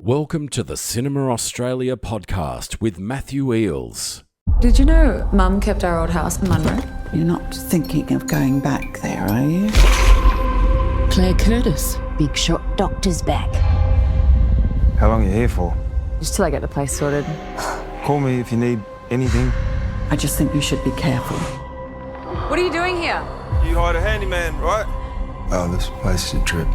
Welcome to the Cinema Australia podcast with Matthew Eels. Did you know Mum kept our old house in Munro? You're not thinking of going back there, are you? Clare Curtis. Big shot doctor's back. How long are you here for? Just till I get the place sorted. Call me if you need anything. I just think you should be careful. What are you doing here? You hired a handyman, right? Oh, this place is a trip.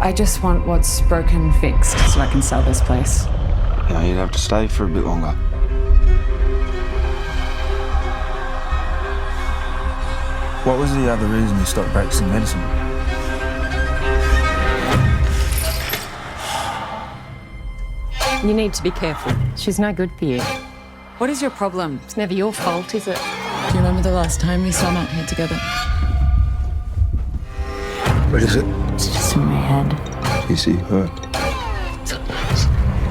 I just want what's broken fixed so I can sell this place. Yeah, you'd have to stay for a bit longer. What was the other reason you stopped practicing medicine? You need to be careful. She's no good for you. What is your problem? It's never your fault, is it? Do you remember the last time we swam out here together? What is it? It's just in my head. You see her?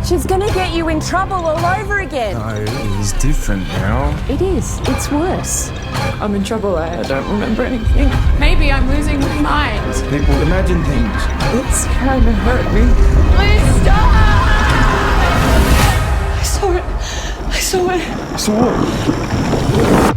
She's gonna get you in trouble all over again. No, it is different now. It is. It's worse. I'm in trouble. I don't remember anything. Maybe I'm losing my mind. People imagine things. It's trying to hurt me. Please stop! I saw it. I saw it. So what?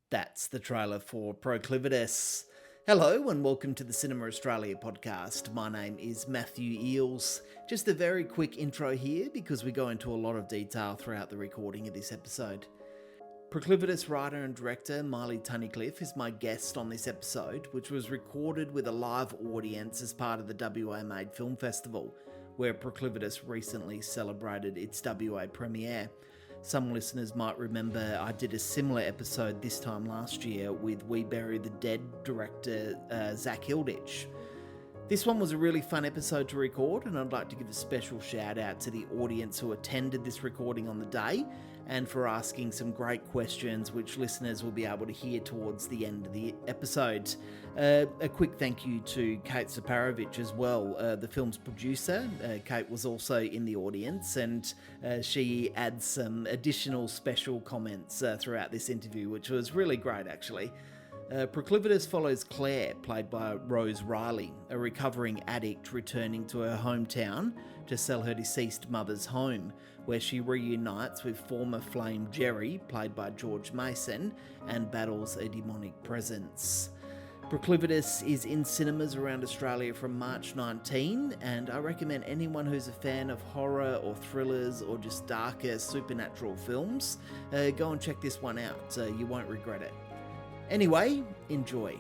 That's the trailer for Proclivitas. Hello and welcome to the Cinema Australia podcast. My name is Matthew Eels. Just a very quick intro here because we go into a lot of detail throughout the recording of this episode. Proclivitas writer and director Miley Tennecliffe is my guest on this episode, which was recorded with a live audience as part of the WA Made Film Festival, where Proclivitas recently celebrated its WA premiere. Some listeners might remember I did a similar episode this time last year with We Bury the Dead director Zach Hilditch. This one was a really fun episode to record, and I'd like to give a special shout out to the audience who attended this recording on the day and for asking some great questions which listeners will be able to hear towards the end of the episode. A quick thank you to Kate Zaparovich as well, the film's producer. Kate was also in the audience, and she adds some additional special comments throughout this interview, which was really great actually. Proclivitas follows Clare, played by Rose Riley, a recovering addict returning to her hometown to sell her deceased mother's home, where she reunites with former flame Jerry, played by George Mason, and battles a demonic presence. Proclivitas is in cinemas around Australia from March 19, and I recommend anyone who's a fan of horror or thrillers or just darker supernatural films, go and check this one out. You won't regret it. Anyway, enjoy.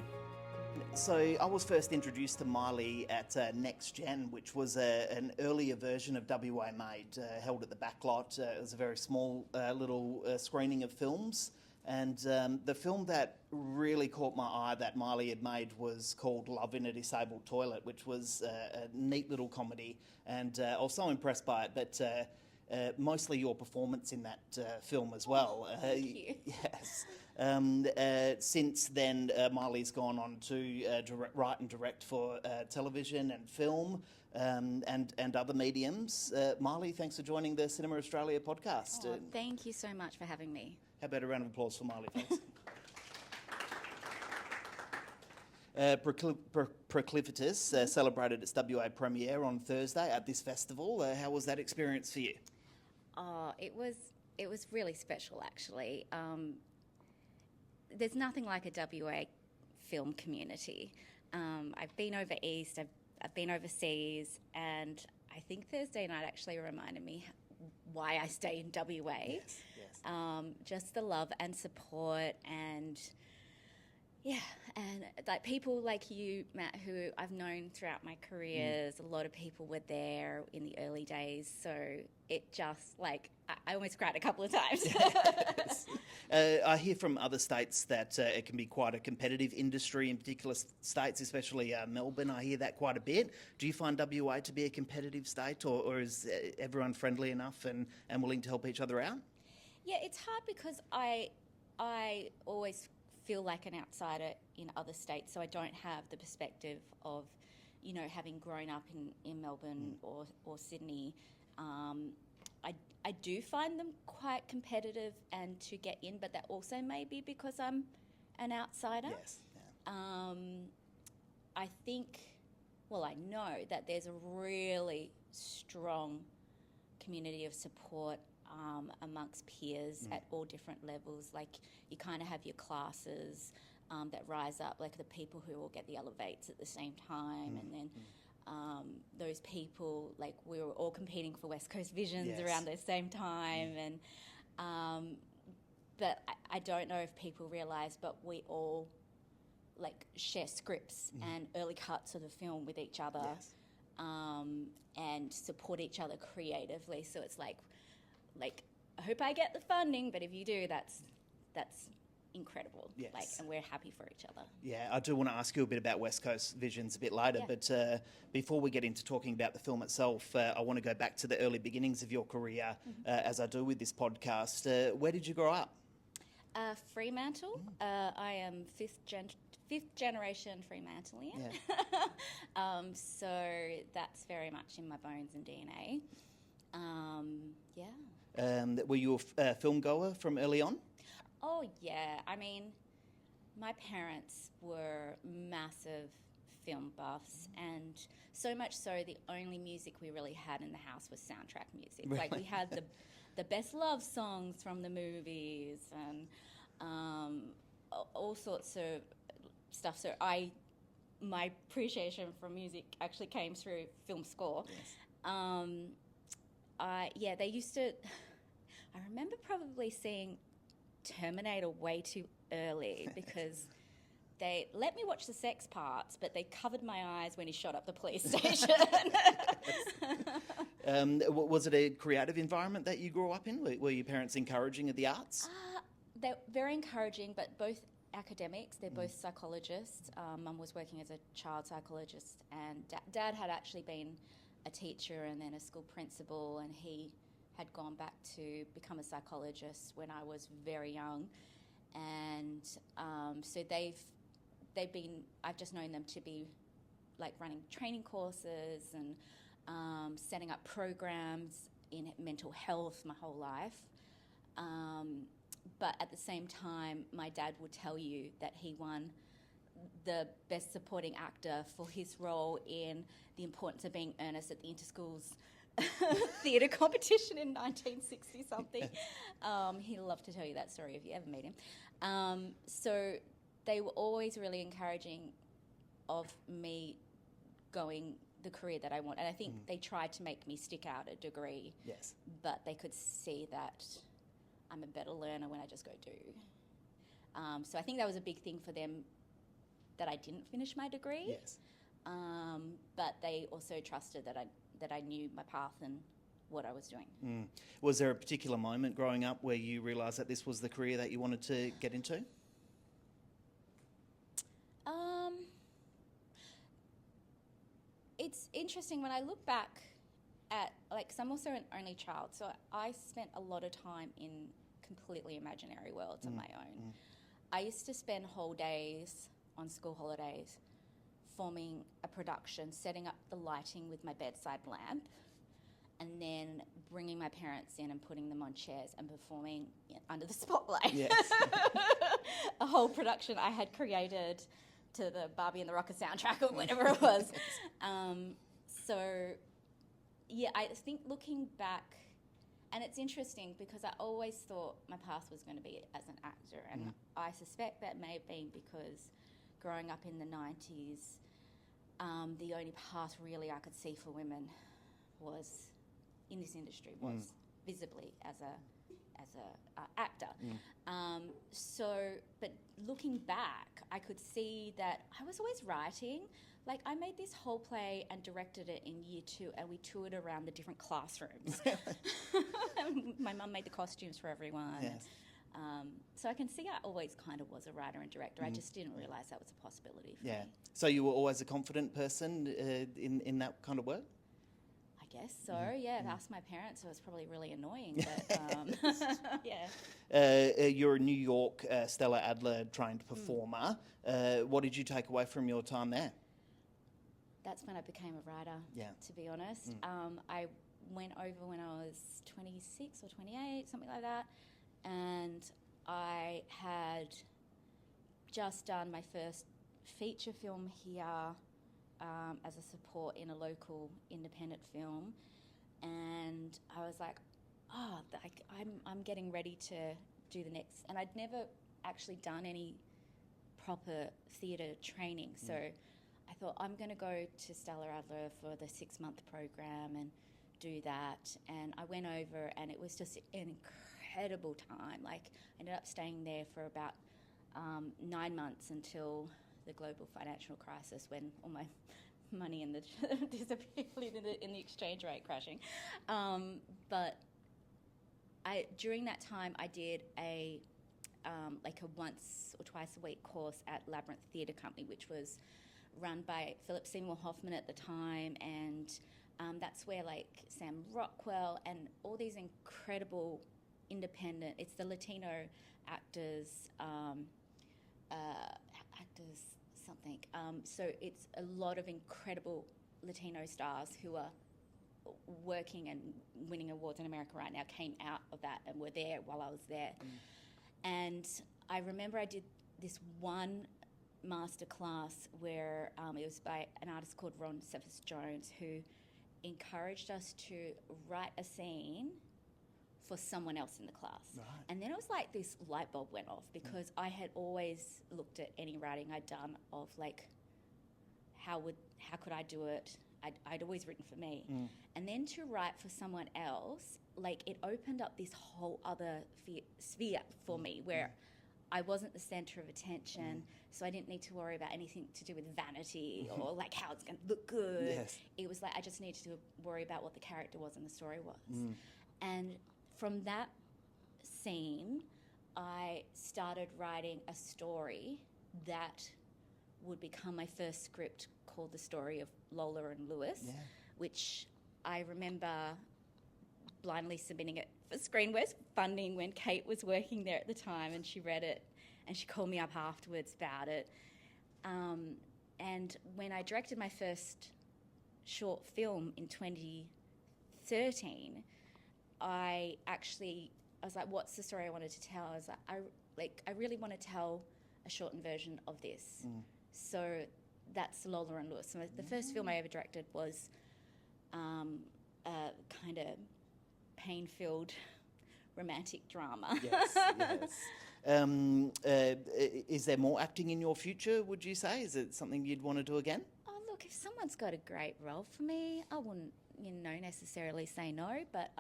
So I was first introduced to Miley at Next Gen, which was an earlier version of WA Made, held at the Backlot. It was a very small little screening of films. And the film that really caught my eye that Miley had made was called Love in a Disabled Toilet, which was a neat little comedy. And I was so impressed by it, but mostly your performance in that film as well. Thank you. Yes. Since then, Miley's gone on to write and direct for television and film and other mediums. Miley, thanks for joining the Cinema Australia podcast. Oh, thank you so much for having me. How about a round of applause for Miley, thanks. Proclivitas celebrated its WA premiere on Thursday at this festival. How was that experience for you? Oh, it was really special actually. There's nothing like a WA film community. I've been over east, I've been overseas, and I think Thursday night actually reminded me why I stay in WA. Yes. Just the love and support, and like people like you, Matt, who I've known throughout my careers. A lot of people were there in the early days, so it just I almost cried a couple of times. Yes. I hear from other states that it can be quite a competitive industry in particular states, especially Melbourne. I hear that quite a bit. Do you find WA to be a competitive state, or is everyone friendly enough and willing to help each other out? Yeah, it's hard because I always feel like an outsider in other states, so I don't have the perspective of, having grown up in Melbourne or Sydney. I do find them quite competitive and to get in, but that also may be because I'm an outsider. Yes. Yeah. I think, well, I know that there's a really strong community of support amongst peers at all different levels. Like, you kind of have your classes that rise up, like the people who all get the elevates at the same time, and then those people, like, we were all competing for West Coast Visions around the same time, and but I don't know if people realise, but we all like share scripts and early cuts of the film with each other, and support each other creatively. So it's like I hope I get the funding, but if you do, that's incredible. Yes. Like, and we're happy for each other. Yeah, I do want to ask you a bit about West Coast Visions a bit later, but before we get into talking about the film itself, I want to go back to the early beginnings of your career, as I do with this podcast. Where did you grow up? Fremantle. I am fifth generation Fremantleian. Yeah. So that's very much in my bones and DNA. Were you a film goer from early on? Oh, yeah. I mean, my parents were massive film buffs, and so much so the only music we really had in the house was soundtrack music. Really? Like, we had the best love songs from the movies and all sorts of stuff. So my appreciation for music actually came through film score. Yes. They used to... I remember probably seeing Terminator way too early because they let me watch the sex parts, but they covered my eyes when he shot up the police station. Was it a creative environment that you grew up in? Were your parents encouraging of the arts? They're very encouraging, but both academics. They're both psychologists. Mum was working as a child psychologist, and Dad had actually been a teacher and then a school principal, and he had gone back to become a psychologist when I was very young, and so I've just known them to be like running training courses and setting up programs in mental health my whole life. But at the same time, my dad would tell you that he won the Best Supporting Actor for his role in The Importance of Being Earnest at the Interschools theatre competition in 1960-something. He'd love to tell you that story if you ever meet him. So they were always really encouraging of me going the career that I want. And I think they tried to make me stick out a degree. Yes. But they could see that I'm a better learner when I just go do. So I think that was a big thing for them, that I didn't finish my degree. Yes. But they also trusted that I knew my path and what I was doing. Was there a particular moment growing up where you realised that this was the career that you wanted to get into? It's interesting when I look back at, like, 'cause I'm also an only child, so I spent a lot of time in completely imaginary worlds on my own. I used to spend whole days on school holidays forming a production, setting up the lighting with my bedside lamp, and then bringing my parents in and putting them on chairs and performing under the spotlight. Yes. A whole production I had created to the Barbie and the Rocker soundtrack or whatever it was. I think looking back, and it's interesting because I always thought my path was going to be as an actor, and I suspect that may have been because growing up in the 90s, the only path really I could see for women was in this industry was visibly as a actor. But looking back, I could see that I was always writing. Like, I made this whole play and directed it in year 2, and we toured around the different classrooms. My mum made the costumes for everyone. Yes. So I can see I always kind of was a writer and director. I just didn't realise that was a possibility for me. So you were always a confident person in that kind of work? I guess so, yeah. I've asked my parents, so it's probably really annoying, but yeah. You're a New York Stella Adler trained performer. What did you take away from your time there? That's when I became a writer, Yeah. to be honest. I went over when I was 26 or 28, something like that, and I had just done my first feature film here as a support in a local independent film, and I was like, I'm getting ready to do the next, and I'd never actually done any proper theatre training, so I thought I'm going to go to Stella Adler for the 6-month program and do that, and I went over, and it was just an incredible time. Like, I ended up staying there for about 9 months until the global financial crisis, when all my money in the disappeared in the exchange rate crashing. But during that time, I did a once or twice a week course at Labyrinth Theatre Company, which was run by Philip Seymour Hoffman at the time, and that's where like Sam Rockwell and all these incredible independent, it's the Latino actors, something. So it's a lot of incredible Latino stars who are working and winning awards in America right now came out of that and were there while I was there. And I remember I did this one masterclass where it was by an artist called Ron Cephas Jones, who encouraged us to write a scene for someone else in the class. Right. And then it was like this light bulb went off, because I had always looked at any writing I'd done of like, how could I do it? I'd always written for me. And then to write for someone else, like, it opened up this whole other sphere for me, where I wasn't the centre of attention, so I didn't need to worry about anything to do with vanity or like how it's going to look good. Yes. It was like I just needed to worry about what the character was and the story was. And from that scene, I started writing a story that would become my first script, called The Story of Lola and Lewis, which I remember blindly submitting it for Screen West funding when Kate was working there at the time, and she read it and she called me up afterwards about it. And when I directed my first short film in 2013, I was like, what's the story I wanted to tell? I was like, I really want to tell a shortened version of this. So that's Lola and Lewis. So the first film I ever directed was a kind of pain-filled romantic drama. Yes. Is there more acting in your future, would you say? Is it something you'd want to do again? Oh, look, if someone's got a great role for me, I wouldn't, necessarily say no. But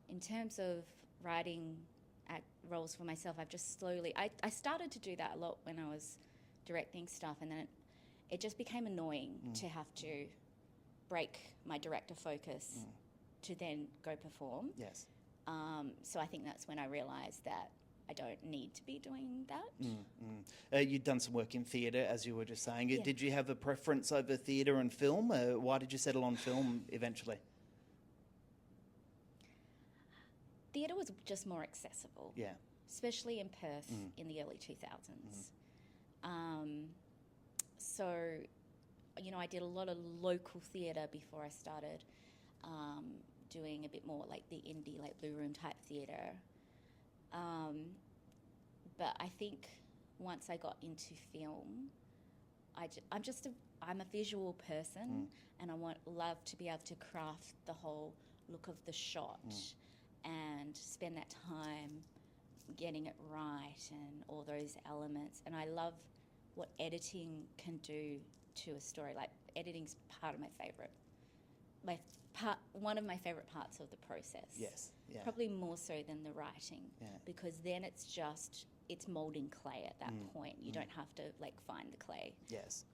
in terms of writing roles for myself, I've just slowly... I started to do that a lot when I was directing stuff, and then it just became annoying to have to break my director focus to then go perform. Yes. So I think that's when I realised that I don't need to be doing that. You'd done some work in theatre, as you were just saying. Yeah. Did you have a preference over theatre and film? Why did you settle on film eventually? Theatre was just more accessible. Yeah. Especially in Perth in the early 2000s. So, I did a lot of local theatre before I started doing a bit more like the indie, like Blue Room type theatre. But I think once I got into film, I'm a visual person, and I love to be able to craft the whole look of the shot and spend that time getting it right and all those elements. And I love what editing can do to a story. Like, editing's part of my favourite. One of my favourite parts of the process. Yes. Yeah. Probably more so than the writing. Yeah. Because then it's moulding clay at that point. You don't have to find the clay. Yes.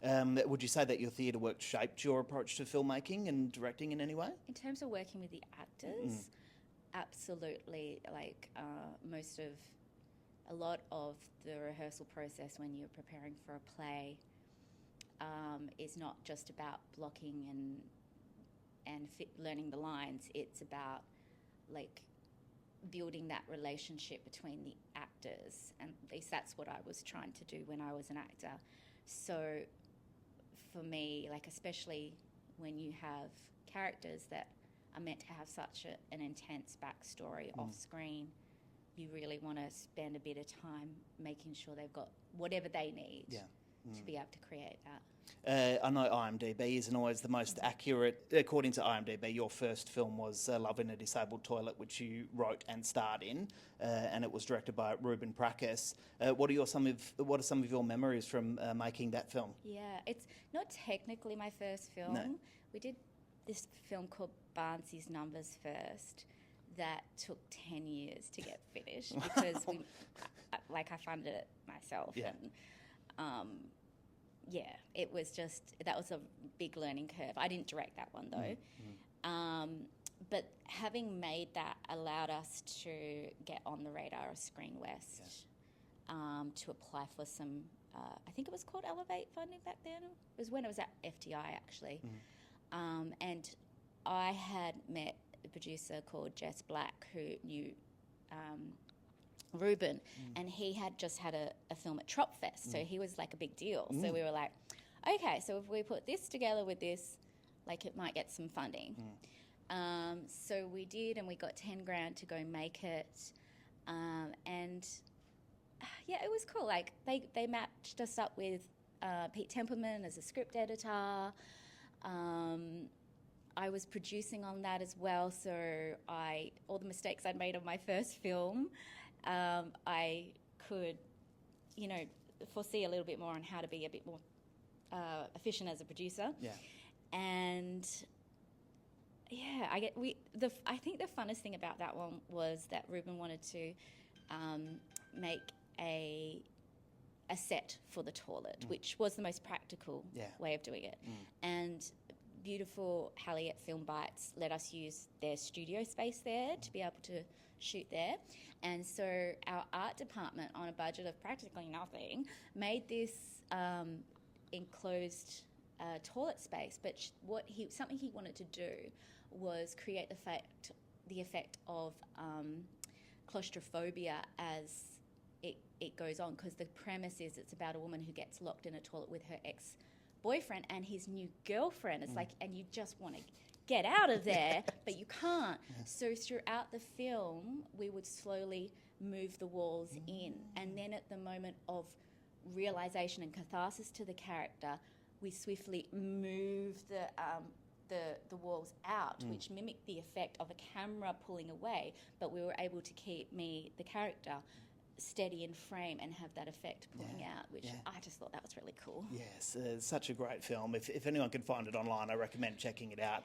Would you say that your theatre work shaped your approach to filmmaking and directing in any way? In terms of working with the actors, absolutely. A lot of the rehearsal process when you're preparing for a play is not just about blocking and learning the lines. It's about building that relationship between the actors, and at least that's what I was trying to do when I was an actor. So for me, especially when you have characters that are meant to have such an intense backstory off screen, you really want to spend a bit of time making sure they've got whatever they need to be able to create that. I know IMDb isn't always the most accurate. According to IMDb, your first film was Love in a Disabled Toilet, which you wrote and starred in, and it was directed by Ruben Pracus. What are some of your memories from making that film? Yeah, it's not technically my first film. No. We did this film called Barnsley's Numbers first that took 10 years to get finished because I funded it myself. Yeah. And, it was that was a big learning curve. I didn't direct that one though. But having made that allowed us to get on the radar of Screen West, to apply for some, I think it was called Elevate funding back then. It was when it was at FTI actually. And I had met a producer called Jess Black who knew Ruben, and he had just had a film at Tropfest, so he was like a big deal. So we were like, okay, so if we put this together with this, like it might get some funding. So we did, and we got 10 grand to go make it, and it was cool. Like they matched us up with Pete Templeman as a script editor. I was producing on that as well, so all the mistakes I'd made on my first film, I could, foresee a little bit more on how to be a bit more efficient as a producer. Yeah. And I think the funnest thing about that one was that Ruben wanted to make a set for the toilet, which was the most practical way of doing it. And beautiful Hallie at Film Bites let us use their studio space there to be able to shoot there. And so our art department, on a budget of practically nothing, made this enclosed toilet space. But something he wanted to do was create the effect of claustrophobia as it goes on, because the premise is it's about a woman who gets locked in a toilet with her ex-boyfriend and his new girlfriend. It's like, and you just want to get out of there, but you can't. So throughout the film, we would slowly move the walls in, and then at the moment of realization and catharsis to the character, we swiftly move the walls out, which mimicked the effect of a camera pulling away, but we were able to keep me, the character, steady in frame and have that effect pulling out, which I just thought that was really cool. Yes, it's such a great film. If anyone can find it online, I recommend checking it out.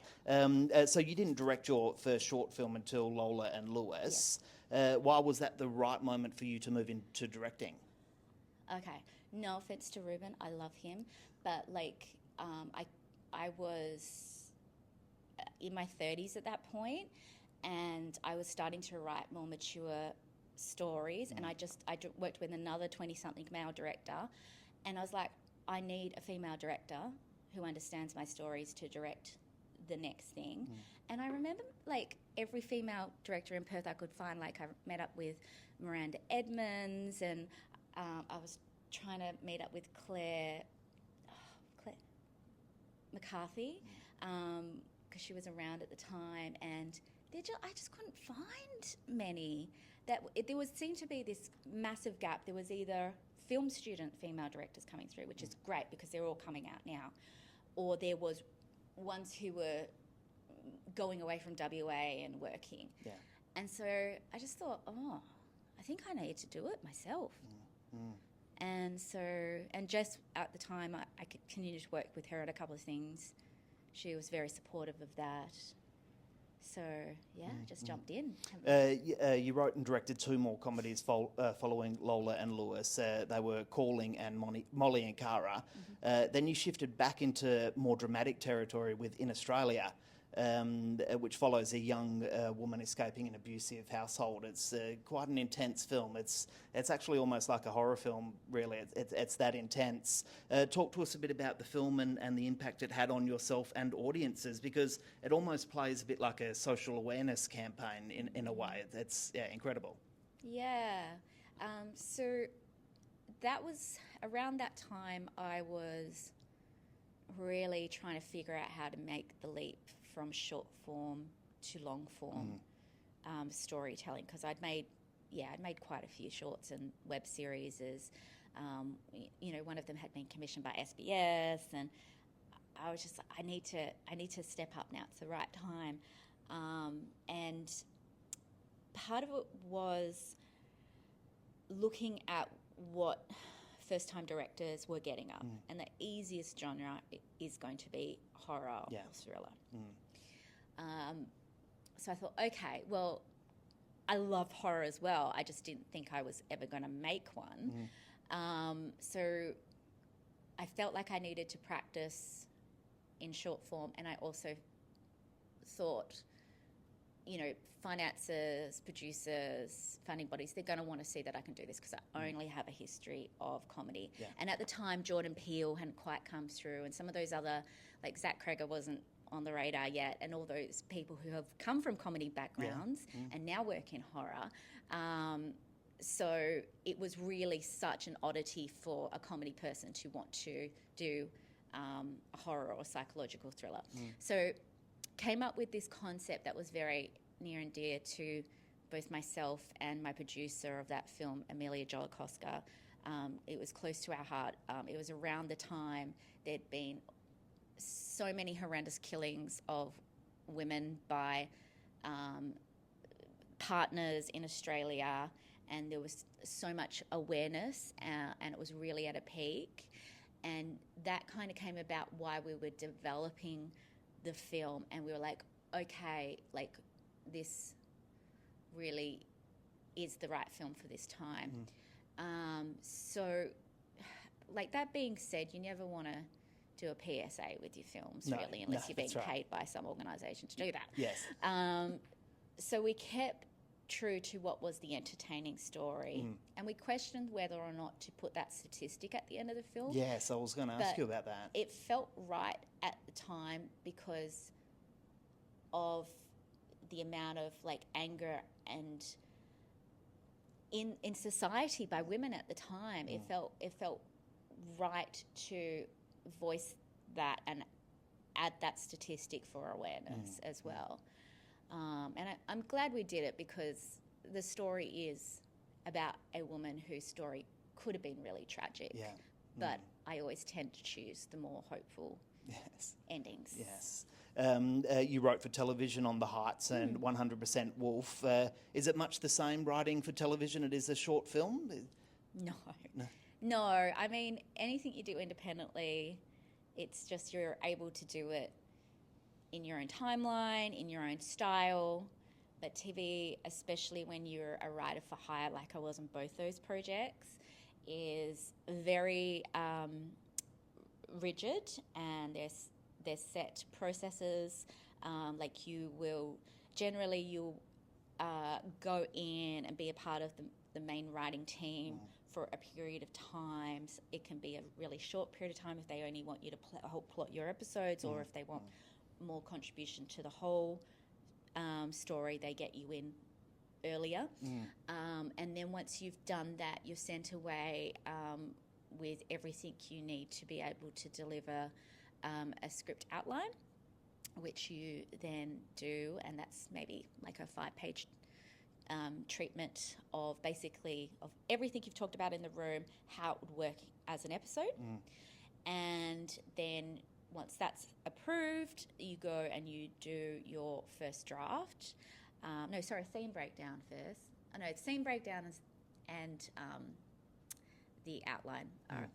So you didn't direct your first short film until Lola and Lewis. Why was that the right moment for you to move into directing? Okay, no offense to Ruben, I love him, but I was in my 30s at that point, and I was starting to write more mature stories, and I worked with another 20-something male director, and I was like, I need a female director who understands my stories to direct the next thing. And I remember every female director in Perth I could find. I met up with Miranda Edmonds, and I was trying to meet up with Clare McCarthy, because she was around at the time, and I just couldn't find many. There seemed to be this massive gap. There was either film student female directors coming through, which is great because they're all coming out now, or there was ones who were going away from WA and working. Yeah. And so I just thought, I think I need to do it myself. And Jess, at the time, I continued to work with her at a couple of things. She was very supportive of that. So, just jumped in. You wrote and directed 2 more comedies following Lola and Lewis. They were Calling and Molly and Cara. Then you shifted back into more dramatic territory with In Australia, which follows a young woman escaping an abusive household. It's quite an intense film. It's actually almost like a horror film, really. It's that intense. Talk to us a bit about the film and the impact it had on yourself and audiences, because it almost plays a bit like a social awareness campaign in a way. It's incredible. Yeah. So that was around that time I was really trying to figure out how to make the leap from short form to long form storytelling, because I'd made quite a few shorts and web series. One of them had been commissioned by SBS, and I was just like, I need to step up now. It's the right time. And part of it was looking at what first-time directors were getting up, and the easiest genre is going to be horror or thriller. So I thought, okay, well, I love horror as well. I just didn't think I was ever going to make one. So I felt like I needed to practice in short form, and I also thought, financiers, producers, funding bodies, they're going to want to see that I can do this because I only have a history of comedy. Yeah. And at the time, Jordan Peele hadn't quite come through, and some of those other, like Zach Kreger wasn't on the radar yet, and all those people who have come from comedy backgrounds and now work in horror. So it was really such an oddity for a comedy person to want to do a horror or psychological thriller. So came up with this concept that was very near and dear to both myself and my producer of that film, Amelia Jolikoska. It was close to our heart. It was around the time there'd been so many horrendous killings of women by partners in Australia, and there was so much awareness, and it was really at a peak. And that kind of came about why we were developing the film, and we were like, okay, like this really is the right film for this time. So, like, that being said, you never want to do a PSA with your films, really, unless you're being paid by some organisation to do that. Yes. So we kept true to what was the entertaining story, and we questioned whether or not to put that statistic at the end of the film. Yes, I was going to ask you about that. It felt right at the time because of the amount of like anger and in society by women at the time. It felt right to voice that and add that statistic for awareness as well. And I'm glad we did it, because the story is about a woman whose story could have been really tragic. Yeah. But I always tend to choose the more hopeful endings. Yes. You wrote for television on The Heights and 100% Wolf. Is it much the same writing for television it is a short film? No. I mean, anything you do independently, it's just you're able to do it in your own timeline, in your own style. But TV, especially when you're a writer for hire, like I was on both those projects, is very rigid, and there's set processes. Like you'll go in and be a part of the main writing team for a period of time. It can be a really short period of time if they only want you to plot your episodes, or if they want more contribution to the whole story, they get you in earlier. And then once you've done that, you're sent away with everything you need to be able to deliver a script outline, which you then do, and that's maybe like a 5-page treatment of basically of everything you've talked about in the room, how it would work as an episode. And then once that's approved, you go and you do your first draft. Scene breakdown first. Scene breakdown and the outline are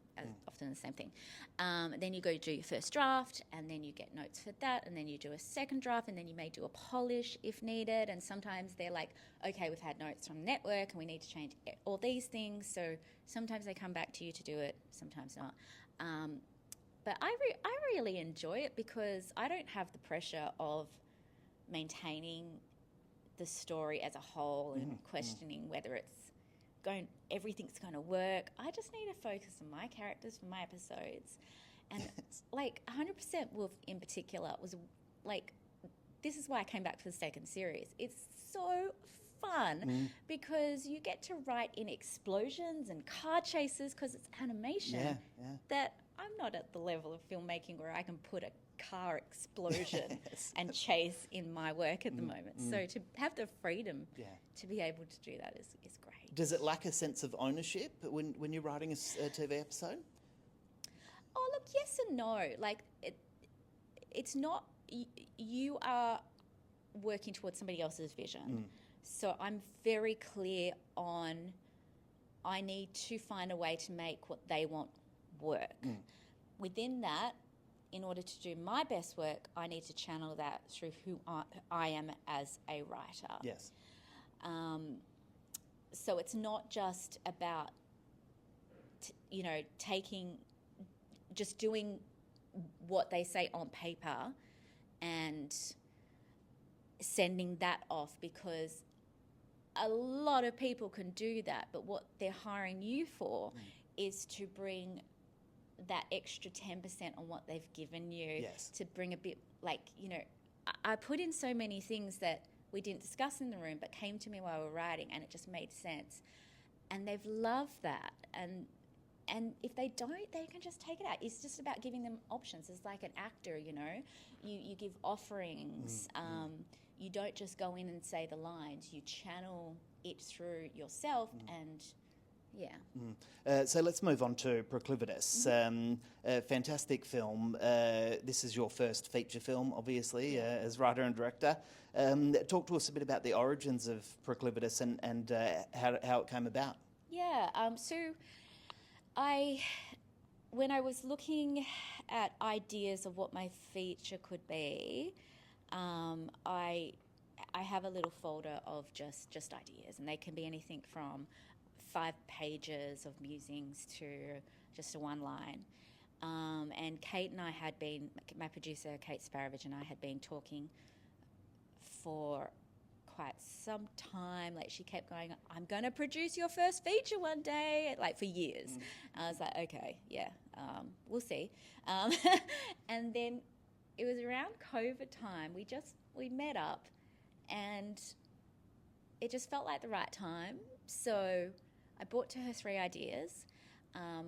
often the same thing. Then you go do your first draft, and then you get notes for that, and then you do a second draft, and then you may do a polish if needed. And sometimes they're like, okay, we've had notes from network and we need to change all these things. So sometimes they come back to you to do it, sometimes not. But I really enjoy it because I don't have the pressure of maintaining the story as a whole and questioning whether everything's going to work. I just need to focus on my characters for my episodes. And like 100% Wolf in particular was like, this is why I came back for the second series. It's so fun because you get to write in explosions and car chases because it's animation that I'm not at the level of filmmaking where I can put a car explosion and chase in my work at the moment. So to have the freedom to be able to do that is great. Does it lack a sense of ownership when you're writing a TV episode? Oh, look, yes and no. Like, it's not... You are working towards somebody else's vision. So I'm very clear on I need to find a way to make what they want work. Within that, in order to do my best work, I need to channel that through who I am as a writer. Yes. So it's not just about, just doing what they say on paper and sending that off, because a lot of people can do that, but what they're hiring you for is to bring that extra 10% on what they've given you, to bring a bit, I put in so many things that we didn't discuss in the room but came to me while we were writing, and it just made sense. And they've loved that. And if they don't, they can just take it out. It's just about giving them options. It's like an actor, you give offerings. You don't just go in and say the lines. You channel it through yourself and... Yeah. So let's move on to Proclivitas. A fantastic film. This is your first feature film, obviously, as writer and director. Talk to us a bit about the origins of Proclivitas and how it came about. Yeah. So when I was looking at ideas of what my feature could be, I have a little folder of just ideas, and they can be anything from 5 pages of musings to just a one line. And Kate and I had been, my producer Kate Sparovich and I had been talking for quite some time. Like, she kept going, I'm going to produce your first feature one day, like for years. I was like, okay, yeah, we'll see. And then it was around COVID time. We met up and it just felt like the right time. So I brought to her 3 ideas.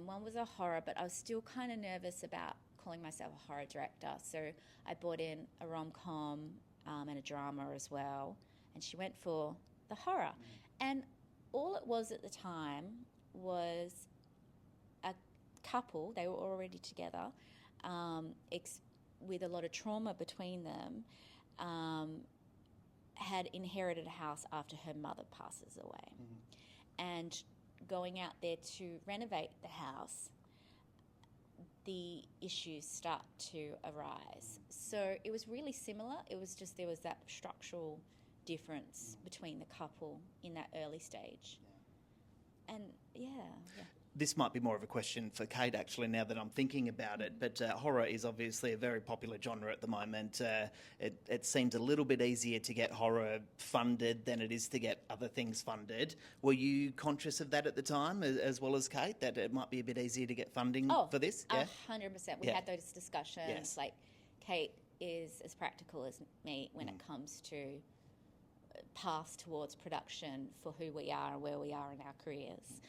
One was a horror, but I was still kind of nervous about calling myself a horror director. So I brought in a rom-com and a drama as well. And she went for the horror. And all it was at the time was a couple, they were already together, with a lot of trauma between them, had inherited a house after her mother passes away. And going out there to renovate the house, the issues start to arise. So it was really similar. It was just there was that structural difference between the couple in that early stage. And This might be more of a question for Kate, actually, now that I'm thinking about it, but horror is obviously a very popular genre at the moment. It seems a little bit easier to get horror funded than it is to get other things funded. Were you conscious of that at the time, as well as Kate, that it might be a bit easier to get funding for this? 100%. We had those discussions. Yes. Like, Kate is as practical as me when it comes to paths towards production for who we are and where we are in our careers.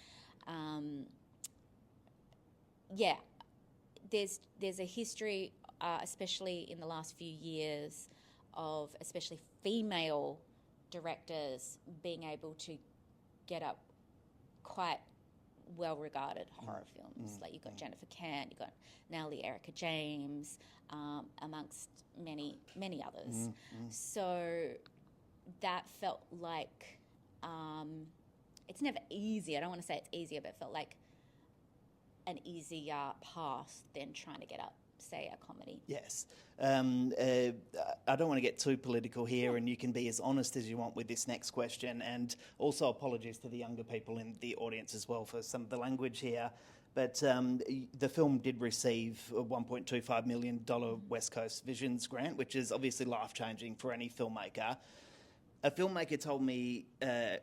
There's a history, especially in the last few years, of especially female directors being able to get up quite well-regarded horror films. Like, you've got Jennifer Kent, you've got Natalie Erica James, amongst many, many others. So that felt like, it's never easy. I don't want to say it's easier, but it felt like an easier path than trying to get up, say, a comedy. Yes. I don't want to get too political here, and you can be as honest as you want with this next question. And also apologies to the younger people in the audience as well for some of the language here. But the film did receive a $1.25 million West Coast Visions grant, which is obviously life-changing for any filmmaker. A filmmaker told me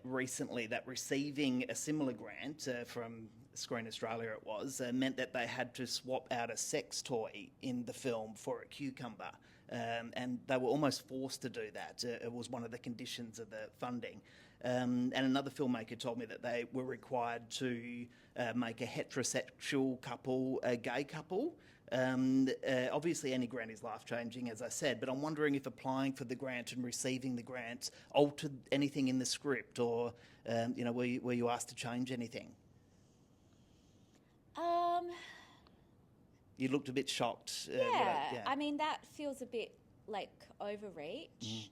recently that receiving a similar grant from Screen Australia, it was, meant that they had to swap out a sex toy in the film for a cucumber. And they were almost forced to do that. It was one of the conditions of the funding. And another filmmaker told me that they were required to make a heterosexual couple a gay couple. Obviously, any grant is life-changing, as I said, but I'm wondering if applying for the grant and receiving the grant altered anything in the script, or were you asked to change anything? You looked a bit shocked. I mean, that feels a bit like overreach.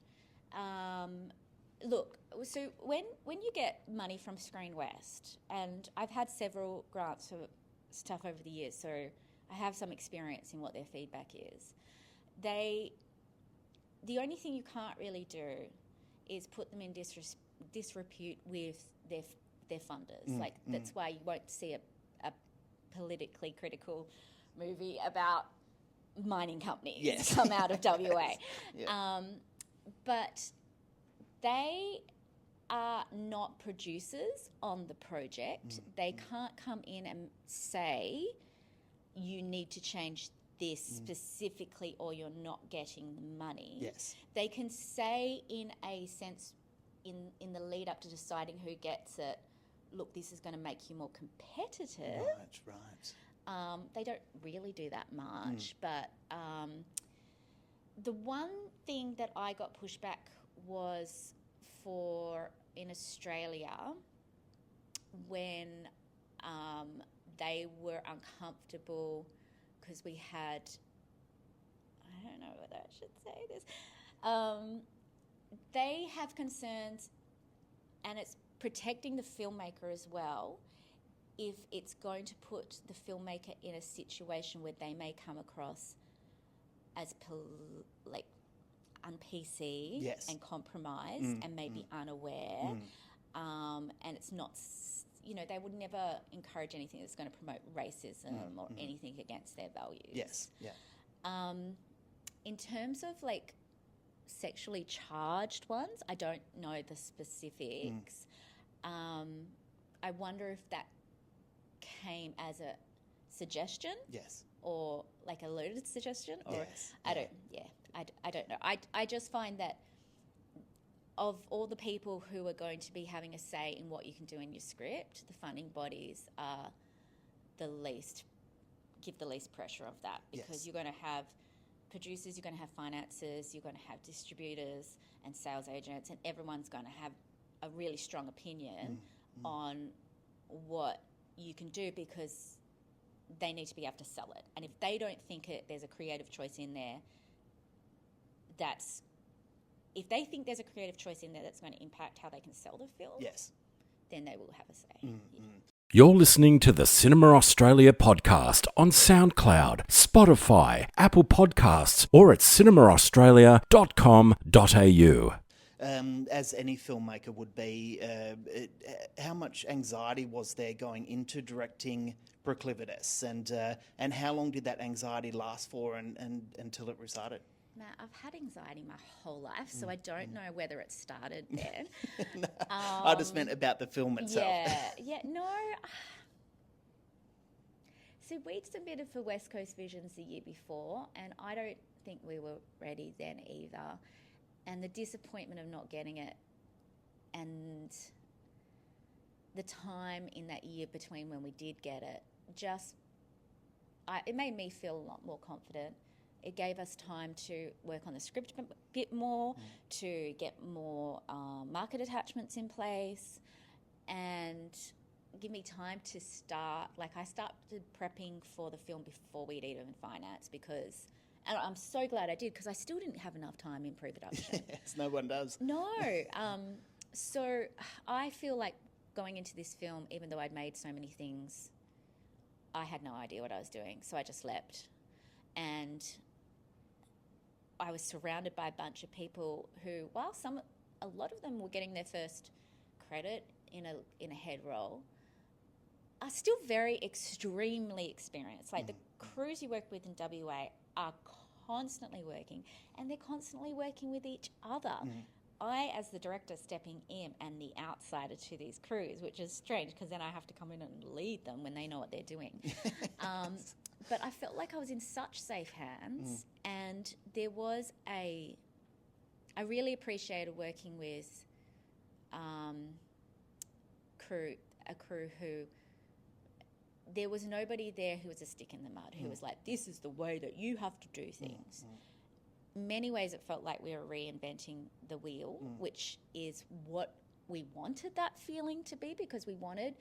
Look, so when you get money from Screen West, and I've had several grants for stuff over the years, so I have some experience in what their feedback is. The only thing you can't really do is put them in disrepute with their funders. That's why you won't see a politically critical movie about mining companies come out of WA. But they are not producers on the project. They can't come in and say, you need to change this specifically or you're not getting the money. Yes. They can say, in a sense, in the lead up to deciding who gets it, look, this is going to make you more competitive. Right. They don't really do that much, but the one thing that I got pushed back was in Australia when they were uncomfortable because we had, I don't know whether I should say this, they have concerns, and it's protecting the filmmaker as well, if it's going to put the filmmaker in a situation where they may come across as un-PC and compromised and maybe unaware, and it's not, they would never encourage anything that's going to promote racism or anything against their values. Yes, yeah. In terms of sexually charged ones, I don't know the specifics. I wonder if that came as a suggestion. Yes. Or a loaded suggestion, or yes. I don't know. I just find that of all the people who are going to be having a say in what you can do in your script, the funding bodies are give the least pressure of that, because you're going to have producers, you're going to have finances, you're going to have distributors and sales agents, and everyone's going to have a really strong opinion on what you can do, because they need to be able to sell it. And if they don't think there's a creative choice in there, if they think there's a creative choice in there that's going to impact how they can sell the film, then they will have a say. You're listening to the Cinema Australia podcast on SoundCloud, Spotify, Apple Podcasts, or at cinemaaustralia.com.au. As any filmmaker would be, how much anxiety was there going into directing Proclivitas, and how long did that anxiety last for and until it restarted? Matt, I've had anxiety my whole life, so I don't know whether it started then. No, I just meant about the film itself. No. So we'd submitted for West Coast Visions the year before, and I don't think we were ready then either. And the disappointment of not getting it, and the time in that year between when we did get it, it made me feel a lot more confident. It gave us time to work on the script a bit more, to get more market attachments in place, and give me time to start. I started prepping for the film before we'd even finance, and I'm so glad I did, because I still didn't have enough time in pre-production. Yes, no one does. No. So I feel like going into this film, even though I'd made so many things, I had no idea what I was doing. So I just leapt. And I was surrounded by a bunch of people who, while a lot of them were getting their first credit in a head role, are still very extremely experienced. The crews you work with in WA are constantly working, and they're constantly working with each other. I, as the director, stepping in and the outsider to these crews, which is strange, because then I have to come in and lead them when they know what they're doing. But I felt like I was in such safe hands, and there was I really appreciated working with a crew who there was nobody there who was a stick in the mud, who was like, this is the way that you have to do things. Many ways it felt like we were reinventing the wheel, which is what we wanted that feeling to be, because we wanted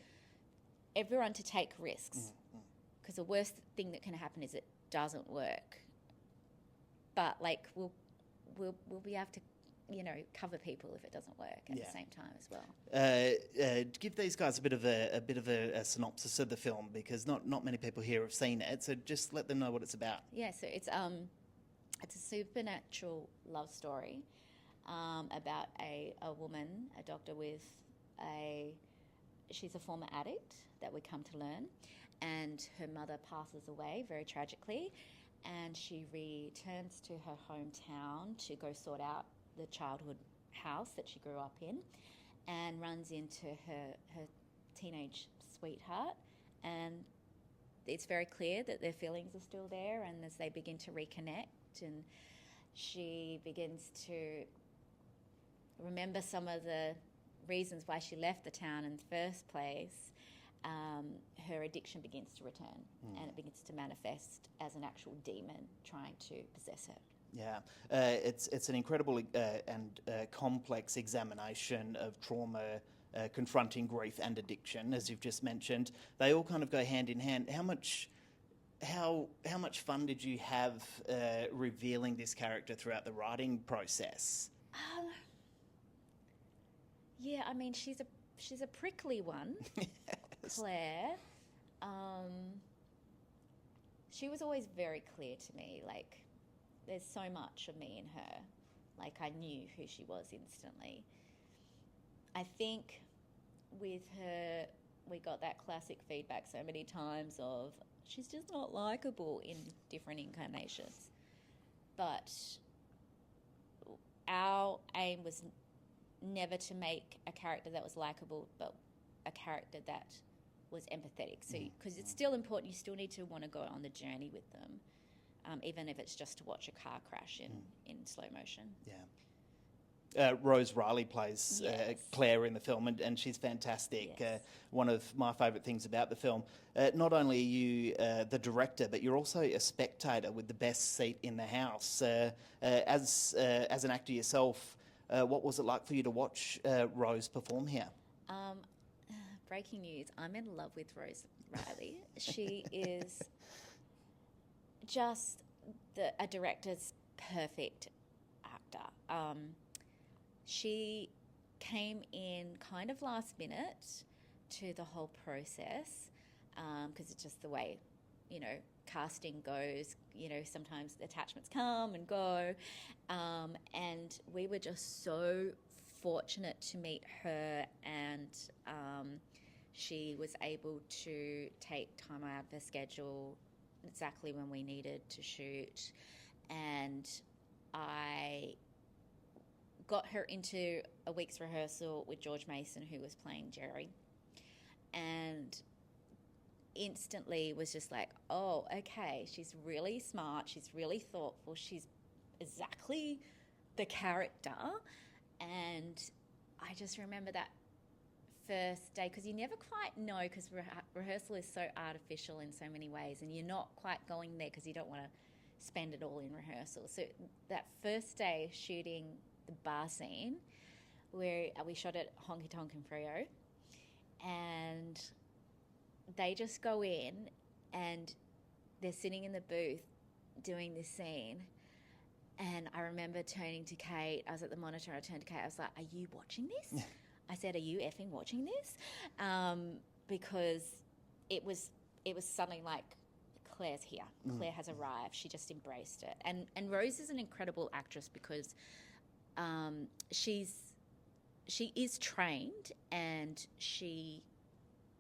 everyone to take risks. Because the worst thing that can happen is it doesn't work. But like we'll be able to, you know, cover people if it doesn't work at the same time as well. Give these guys a bit of a synopsis of the film, because not many people here have seen it. So just let them know what it's about. Yeah, so it's a supernatural love story about a woman, a doctor with she's a former addict that we come to learn, and her mother passes away very tragically, and she returns to her hometown to go sort out the childhood house that she grew up in, and runs into her teenage sweetheart, and it's very clear that their feelings are still there, and as they begin to reconnect, and she begins to remember some of the reasons why she left the town in the first place, her addiction begins to return, and it begins to manifest as an actual demon trying to possess her. Yeah, it's an incredible and complex examination of trauma, confronting grief and addiction, as you've just mentioned. They all kind of go hand in hand. How much fun did you have revealing this character throughout the writing process? Yeah, I mean, she's a prickly one, Claire. She was always very clear to me. Like, there's so much of me in her. Like, I knew who she was instantly. I think with her, we got that classic feedback so many times of she's just not likeable in different incarnations. But our aim was never to make a character that was likeable, but a character that was empathetic. So, because it's still important, you still need to want to go on the journey with them, even if it's just to watch a car crash in slow motion. Yeah. Rose Riley plays Clare in the film, and she's fantastic. Yes. One of my favourite things about the film. Not only are you the director, but you're also a spectator with the best seat in the house. As an actor yourself, what was it like for you to watch Rose perform here? Breaking news, I'm in love with Rose Riley. She is just a director's perfect actor. She came in kind of last minute to the whole process, because it's just the way, you know, casting goes. You know, sometimes attachments come and go, and we were just so fortunate to meet her, and she was able to take time out of her schedule exactly when we needed to shoot, and I got her into a week's rehearsal with George Mason, who was playing Jerry, and instantly was just like, oh, okay, she's really smart, she's really thoughtful, she's exactly the character. And I just remember that first day, because you never quite know, because rehearsal is so artificial in so many ways, and you're not quite going there because you don't want to spend it all in rehearsal. So that first day shooting the bar scene, where we shot at Honky Tonk and Freo, and they just go in and they're sitting in the booth doing this scene. And I remember turning to Kate. I was at the monitor. I turned to Kate. I was like, "Are you watching this?" I said, "Are you effing watching this?" Because it was suddenly like, Claire's here. Claire has arrived. She just embraced it. And Rose is an incredible actress, because she is trained, and she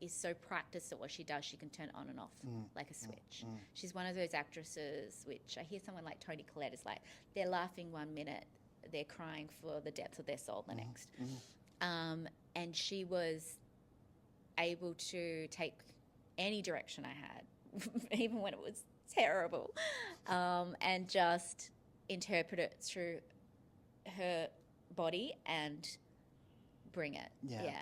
is so practiced at what she does, she can turn it on and off like a switch. She's one of those actresses which I hear someone like Toni Collette is like, they're laughing 1 minute, they're crying for the depth of their soul the next. And she was able to take any direction I had, even when it was terrible, and just interpret it through her body and bring it. Yeah.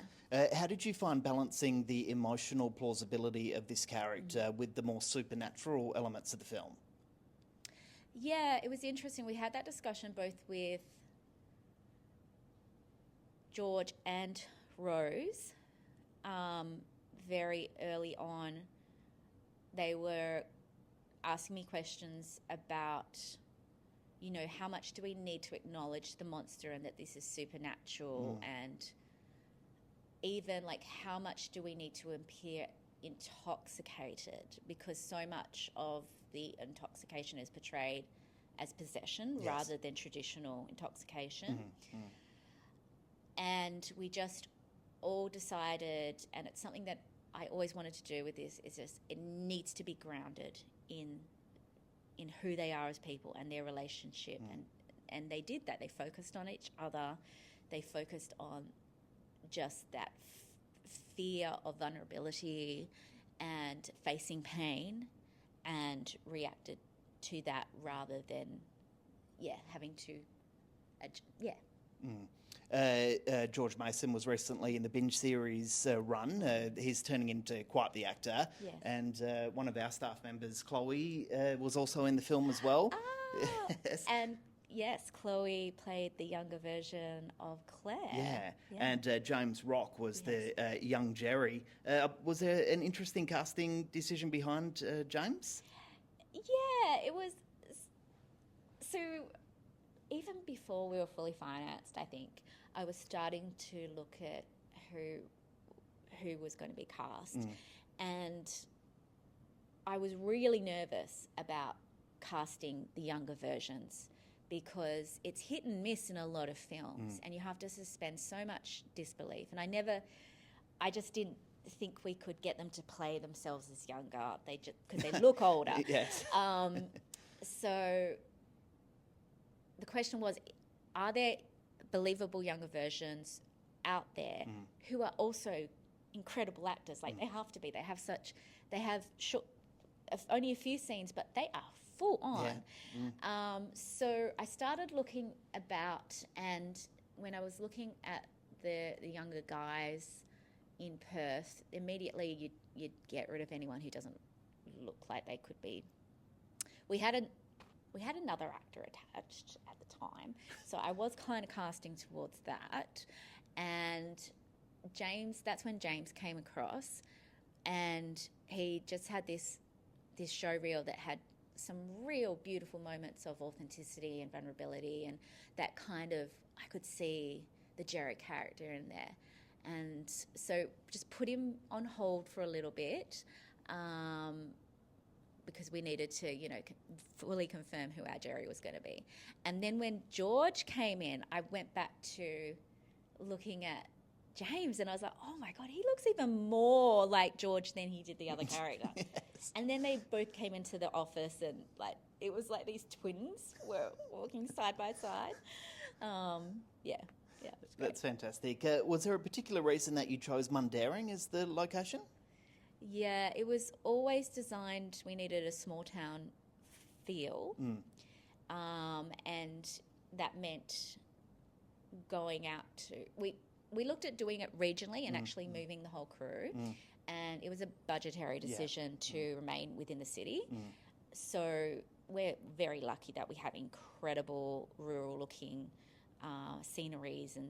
How did you find balancing the emotional plausibility of this character with the more supernatural elements of the film? Yeah, it was interesting. We had that discussion both with George and Rose. Very early on, they were asking me questions about, you know, how much do we need to acknowledge the monster and that this is supernatural, and even like how much do we need to appear intoxicated, because so much of the intoxication is portrayed as possession rather than traditional intoxication. And we just all decided, and it's something that I always wanted to do with this, is just it needs to be grounded in who they are as people and their relationship. And they did that. They focused on each other. They focused on just that fear of vulnerability and facing pain, and reacted to that rather than, having to, George Mason was recently in the binge series run. He's turning into quite the actor. Yes. And one of our staff members, Chloe, was also in the film as well. Yes. And yes, Chloe played the younger version of Clare. Yeah. And James Rock was the young Jerry. Was there an interesting casting decision behind James? Yeah, it was. So even before we were fully financed, I think, I was starting to look at who was going to be cast. And I was really nervous about casting the younger versions, because it's hit and miss in a lot of films, and you have to suspend so much disbelief. And I just didn't think we could get them to play themselves as younger. They just, because they look older. Yes. So the question was, are there believable younger versions out there who are also incredible actors? Like, they have to be. They have only a few scenes, but they are full on. So I started looking about, and when I was looking at the younger guys in Perth, immediately you'd get rid of anyone who doesn't look like they could be. We had another actor attached at the time, so I was kind of casting towards that. And that's when James came across, and he just had this show reel that had some real beautiful moments of authenticity and vulnerability, and that kind of, I could see the Jerry character in there. And so just put him on hold for a little bit, because we needed to, fully confirm who our Jerry was going to be. And then when George came in, I went back to looking at James, and I was like, oh my God, he looks even more like George than he did the other character. Yes. And then they both came into the office, and it was like these twins were walking side by side. That's fantastic. Was there a particular reason that you chose Mundaring as the location? Yeah, it was always designed, we needed a small town feel, and that meant going out to, we looked at doing it regionally and actually moving the whole crew, and it was a budgetary decision to remain within the city. So we're very lucky that we have incredible rural looking sceneries and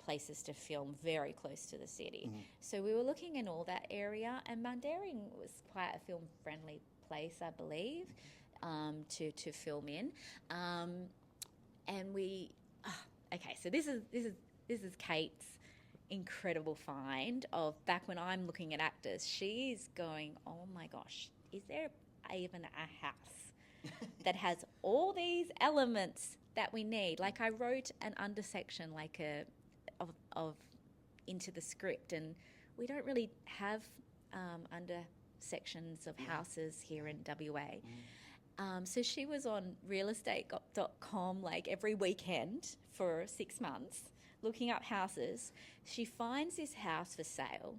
places to film very close to the city. So we were looking in all that area, and Mundaring was quite a film friendly place, I believe, to film in. And we so this is Kate's incredible find of back when I'm looking at actors. She's going, oh my gosh, is there even a house that has all these elements that we need? Like, I wrote an undersection of into the script, and we don't really have undersections of houses here in WA. So she was on realestate.com every weekend for 6 months looking up houses. She finds this house for sale,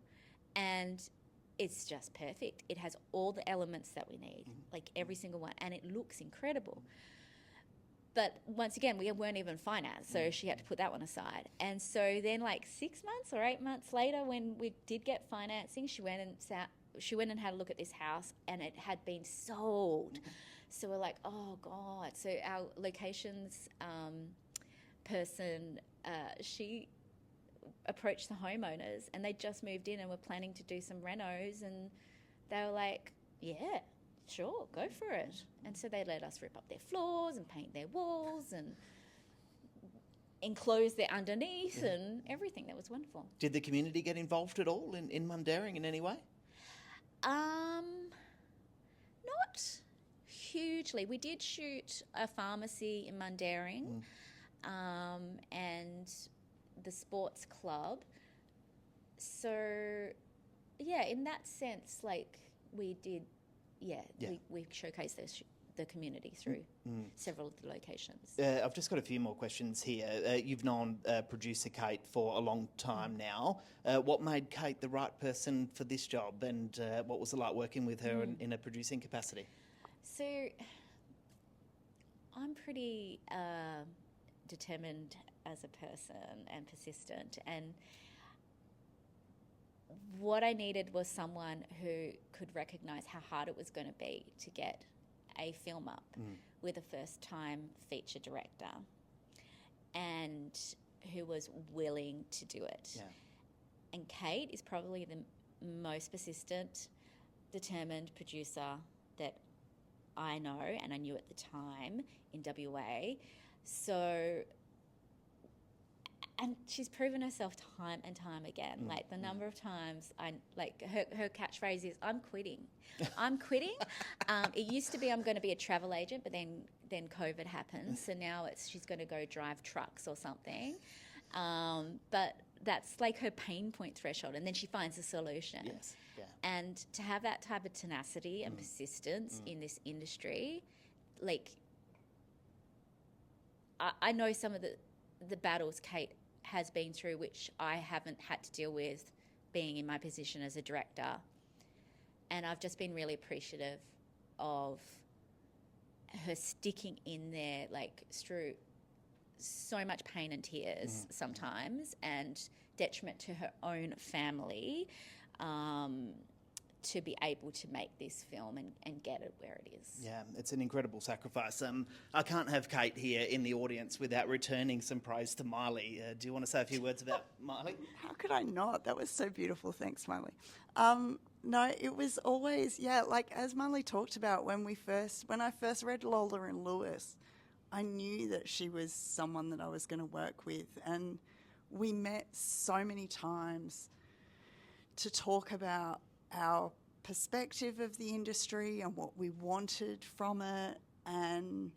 and it's just perfect. It has all the elements that we need, like every single one, and it looks incredible. But once again, we weren't even financed, so she had to put that one aside. And so then, like 6 months or 8 months later, when we did get financing, she went and had a look at this house, and it had been sold. So we're like, oh God. So our locations person, she approached the homeowners, and they just moved in and were planning to do some renos, and they were like, yeah, sure, go for it. And so they let us rip up their floors and paint their walls and enclose their underneath and everything. That was wonderful. Did the community get involved at all in Mundaring in any way? Not hugely. We did shoot a pharmacy in Mundaring and the sports club. So, yeah, in that sense, like, we did, we showcased the community through several of the locations. I've just got a few more questions here. You've known producer Kate for a long time now. What made Kate the right person for this job, and what was it like working with her in a producing capacity? So I'm pretty determined as a person and persistent, and what I needed was someone who could recognise how hard it was going to be to get a film up with a first-time feature director, and who was willing to do it. Yeah. And Kate is probably the most persistent, determined producer that I know, and I knew at the time in WA. So, and she's proven herself time and time again. Like, the number of times her catchphrase is, "I'm quitting. I'm quitting." It used to be, "I'm going to be a travel agent," but then COVID happened, so now she's going to go drive trucks or something. But that's like her pain point threshold, and then she finds a solution. Yes. Yeah. And to have that type of tenacity and persistence in this industry, like, I know some of the battles Kate has been through, which I haven't had to deal with being in my position as a director. And I've just been really appreciative of her sticking in there, like, through so much pain and tears sometimes, and detriment to her own family, to be able to make this film and get it where it is. Yeah, it's an incredible sacrifice. I can't have Kate here in the audience without returning some praise to Miley. Do you want to say a few words about Miley? How could I not? That was so beautiful. Thanks, Miley. No, it was always, like as Miley talked about, when I first read Lola and Lewis, I knew that she was someone that I was going to work with. And we met so many times to talk about our perspective of the industry and what we wanted from it, and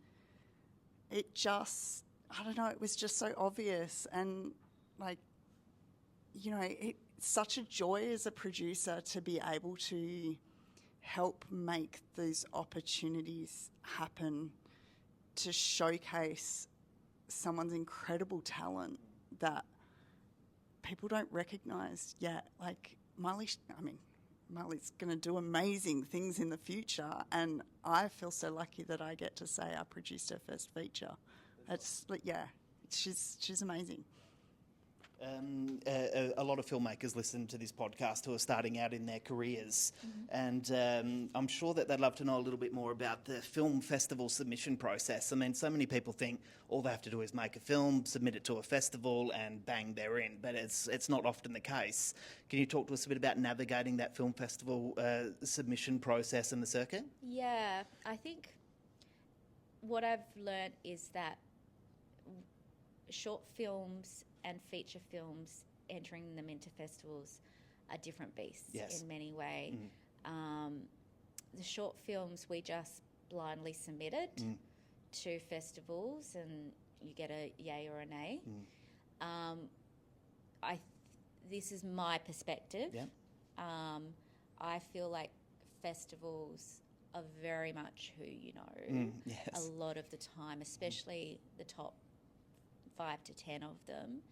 it just, I don't know, it was just so obvious, and like, you know, it's such a joy as a producer to be able to help make these opportunities happen, to showcase someone's incredible talent that people don't recognise yet. Like Miley's going to do amazing things in the future, and I feel so lucky that I get to say I produced her first feature. She's amazing. A lot of filmmakers listen to this podcast who are starting out in their careers, and I'm sure that they'd love to know a little bit more about the film festival submission process. I mean, so many people think all they have to do is make a film, submit it to a festival, and bang, they're in. But it's not often the case. Can you talk to us a bit about navigating that film festival submission process and the circuit? Yeah, I think what I've learned is that short films and feature films, entering them into festivals, are different beasts in many ways. The short films we just blindly submitted to festivals, and you get a yay or a nay. This is my perspective. I feel like festivals are very much who you know a lot of the time, especially the top 5 to 10 of them,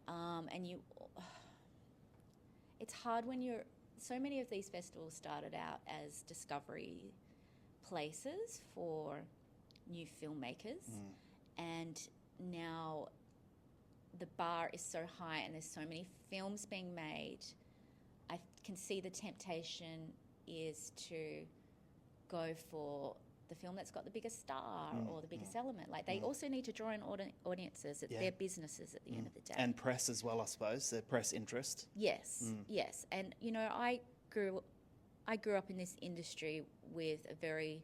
and it's hard when so many of these festivals started out as discovery places for new filmmakers, and now the bar is so high and there's so many films being made. I can see the temptation is to go for the film that's got the biggest star or the biggest element. Like, they also need to draw in audiences. It's their businesses at the end of the day. And press as well, I suppose, the press interest. Yes, yes. And, you know, I grew up in this industry with a very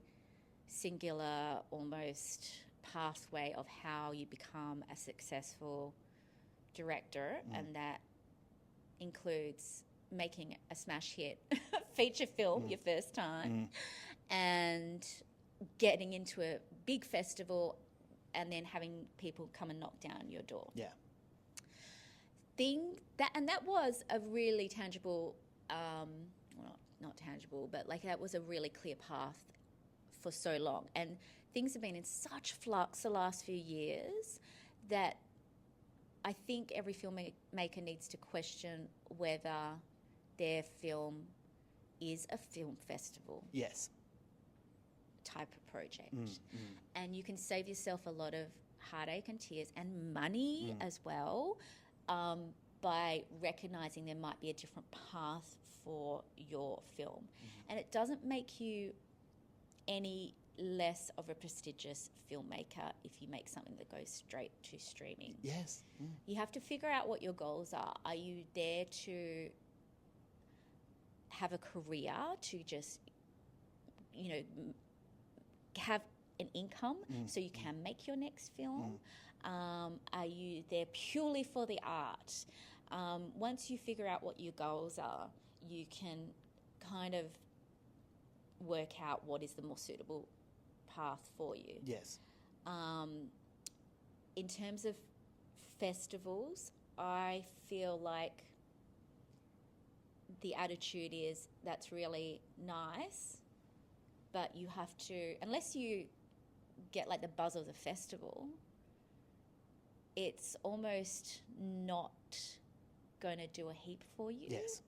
singular, almost pathway of how you become a successful director, and that includes making a smash hit feature film your first time, and getting into a big festival, and then having people come and knock down your door. Yeah. That was a really tangible, well, not tangible, but like that was a really clear path for so long. And things have been in such flux the last few years that I think every filmmaker needs to question whether their film is a film festival type of project. And you can save yourself a lot of heartache and tears and money as well, by recognising there might be a different path for your film. And it doesn't make you any less of a prestigious filmmaker if you make something that goes straight to streaming. Yes. You have to figure out what your goals are. Are you there to have a career, to just, you know, have an income so you can make your next film? Are you there purely for the art? Once you figure out what your goals are, you can kind of work out what is the more suitable path for you. Yes. In terms of festivals, I feel like the attitude is that's really nice, but you have to, unless you get like the buzz of the festival, it's almost not going to do a heap for you. Yes.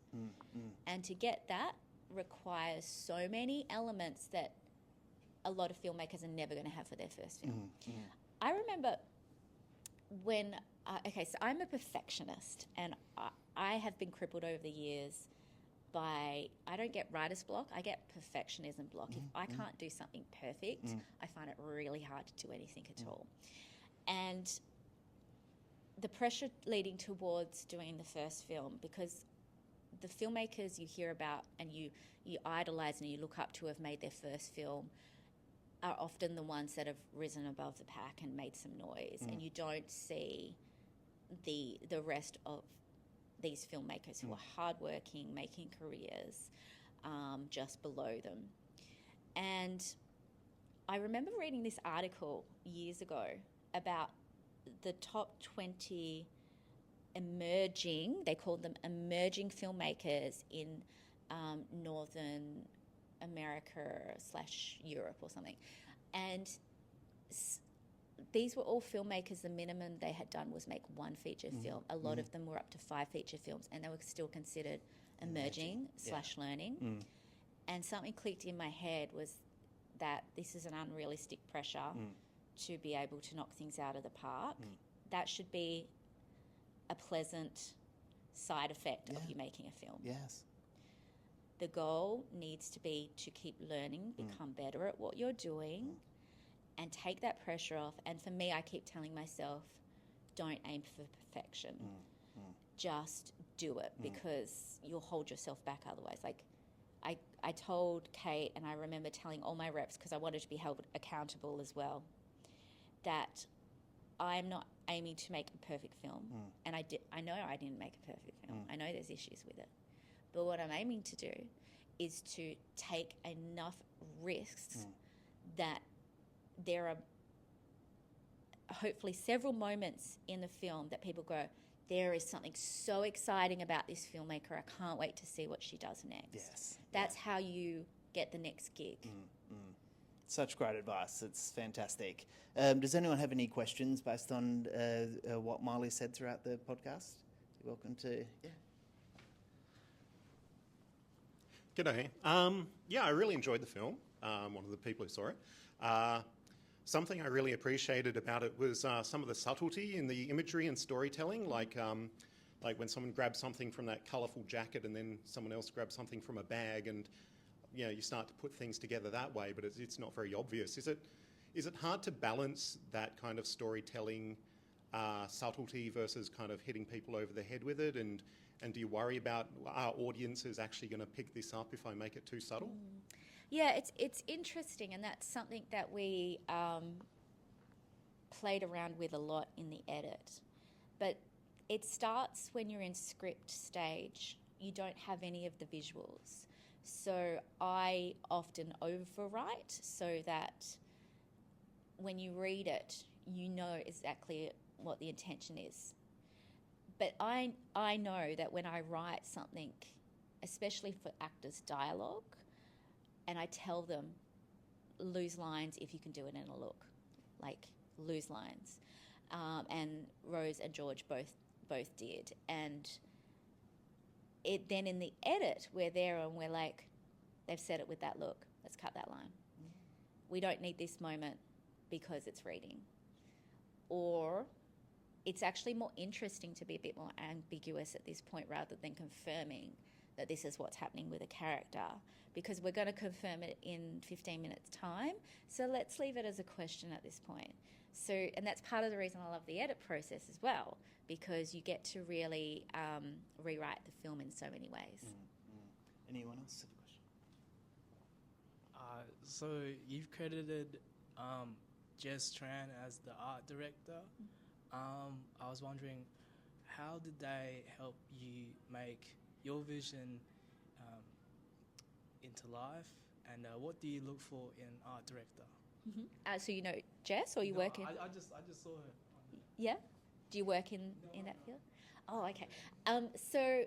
And to get that requires so many elements that a lot of filmmakers are never going to have for their first film. I remember when, so I'm a perfectionist, and I have been crippled over the years by, I don't get writer's block, I get perfectionism block. If I can't do something perfect, I find it really hard to do anything at all. And the pressure leading towards doing the first film, because the filmmakers you hear about and you idolise and you look up to have made their first film are often the ones that have risen above the pack and made some noise, and you don't see the rest of these filmmakers who are hardworking, making careers just below them. And I remember reading this article years ago about the top 20 emerging, they called them emerging filmmakers in Northern America / Europe or something. And these were all filmmakers. The minimum they had done was make one feature film. A lot of them were up to 5 feature films, and they were still considered emerging / learning. And something clicked in my head was that this is an unrealistic pressure to be able to knock things out of the park. That should be a pleasant side effect of you making a film. Yes. The goal needs to be to keep learning, become better at what you're doing, and take that pressure off. And for me, I keep telling myself, don't aim for perfection. Just do it, because you'll hold yourself back otherwise. Like, I told Kate, and I remember telling all my reps, because I wanted to be held accountable as well, that I'm not aiming to make a perfect film. And I know I didn't make a perfect film. I know there's issues with it. But what I'm aiming to do is to take enough risks that there are hopefully several moments in the film that people go, there is something so exciting about this filmmaker, I can't wait to see what she does next. Yes. That's how you get the next gig. Such great advice. It's fantastic. Does anyone have any questions based on what Miley said throughout the podcast? You're welcome to... Yeah. G'day. Yeah, I really enjoyed the film. One of the people who saw it. something I really appreciated about it was some of the subtlety in the imagery and storytelling, like when someone grabs something from that colourful jacket and then someone else grabs something from a bag, and you start to put things together that way, but it's not very obvious. Is it hard to balance that kind of storytelling subtlety versus kind of hitting people over the head with it? And do you worry about our audience is actually going to pick this up if I make it too subtle? Yeah, it's interesting, and that's something that we played around with a lot in the edit. But it starts when you're in script stage. You don't have any of the visuals. So I often overwrite so that when you read it, you know exactly what the intention is. But I know that when I write something, especially for actors' dialogue, and I tell them, lose lines if you can do it in a look, like lose lines. And Rose and George both did. And then in the edit, we're there and we're like, they've said it with that look, let's cut that line. We don't need this moment because it's reading. Or it's actually more interesting to be a bit more ambiguous at this point rather than confirming that this is what's happening with a character, because we're going to confirm it in 15 minutes' time. So let's leave it as a question at this point. So, and that's part of the reason I love the edit process as well, because you get to really rewrite the film in so many ways. Anyone else have a question? So you've credited Jess Tran as the art director. I was wondering, how did they help you make your vision into life, and what do you look for in art director? Mm-hmm. So you know Jess, or you work in? I just saw her. Yeah? Do you work in that field? Oh, okay. So